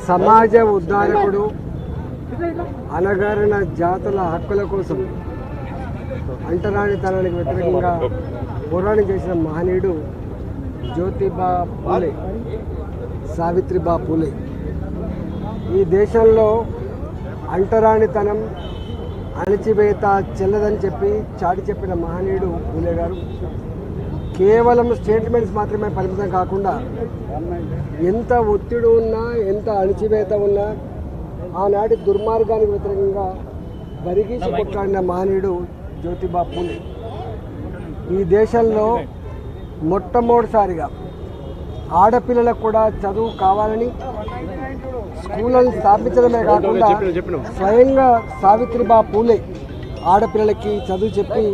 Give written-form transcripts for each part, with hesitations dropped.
సమాజ ఉద్ధారకుడు, అణగారిన జాతుల హక్కుల కోసం అంటరానితనానికి వ్యతిరేకంగా పోరాటం చేసిన మహనీయుడు జ్యోతిబా పూలే, సావిత్రిబా పూలే. ఈ దేశంలో అంటరానితనం, అణచివేత చెల్లదని చెప్పి చాటి చెప్పిన మహనీయుడు పూలే గారు కేవలం స్టేట్మెంట్స్ మాత్రమే పరిమితం కాకుండా ఎంత ఒత్తిడి ఉన్నా, ఎంత అణచివేత ఉన్నా ఆనాటి దుర్మార్గానికి వ్యతిరేకంగా బరిగీసి కొట్లాడిన మహనీయుడు జ్యోతిబా పూలే. ఈ దేశంలో మొట్టమొదటిసారిగా ఆడపిల్లలకు కూడా చదువు కావాలని స్కూళ్ళను స్థాపించడమే కాకుండా స్వయంగా సావిత్రిబా పూలే ఆడపిల్లలకి చదువు చెప్పి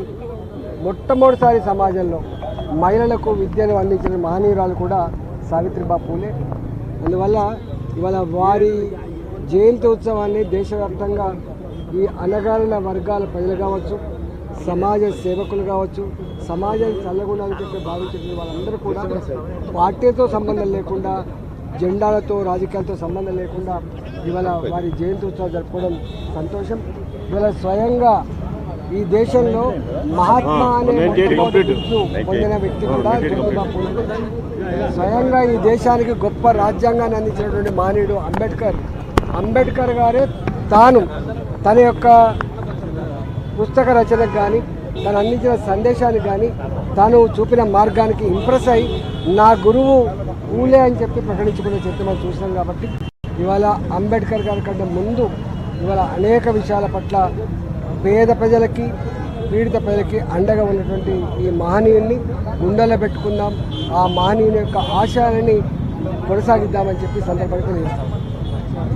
మొట్టమొదటిసారి సమాజంలో మహిళలకు విద్యను అందించిన మహనీయురాలు కూడా సావిత్రిబా పూలే. అందువల్ల ఇవాళ వారి జయంతి ఉత్సవాన్ని దేశవ్యాప్తంగా ఈ అణగారిన వర్గాల ప్రజలు కావచ్చు, సమాజ సేవకులు కావచ్చు, సమాజం చల్లగుండాలని చెప్పి భావించిన వాళ్ళందరూ కూడా పార్టీతో సంబంధం లేకుండా, జెండాలతో రాజకీయాలతో సంబంధం లేకుండా ఇవాళ వారి జయంతి ఉత్సవాలు జరుపుకోవడం సంతోషం. ఇవాళ స్వయంగా ఈ దేశంలో మహాత్మా అనే పొందిన వ్యక్తి కూడా జ్యోతిబా పూలే. స్వయంగా ఈ దేశానికి గొప్ప రాజ్యాంగాన్ని అందించినటువంటి మహనీయుడు అంబేద్కర్ గారే తన యొక్క పుస్తక రచనకు కానీ, తను అందించిన సందేశానికి కానీ, తాను చూపిన మార్గానికి ఇంప్రెస్ అయి నా గురువు పూలే అని చెప్పి ప్రకటించుకునే చరిత్ర మనం చూసినాం. కాబట్టి ఇవాళ అంబేద్కర్ గారి కంటే ముందు ఇవాళ అనేక విషయాల పట్ల పేద ప్రజలకి, పీడిత ప్రజలకి అండగా ఉన్నటువంటి ఈ మహనీయుడిని గుండెల్లో పెట్టుకుందాం, ఆ మహనీయుని యొక్క ఆశయాలని కొనసాగిద్దామని చెప్పి సందర్భంగా తెలియజేస్తాం.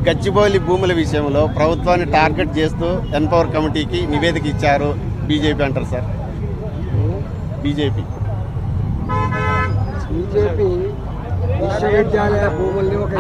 గచ్చిబౌలి భూముల విషయంలో ప్రభుత్వాన్ని టార్గెట్ చేస్తూ ఎన్పవర్ కమిటీకి నివేదిక ఇచ్చారు బీజేపీ అంటారు సార్. బీజేపీ విశ్వవిద్యాలయ భూముల్ని ఒక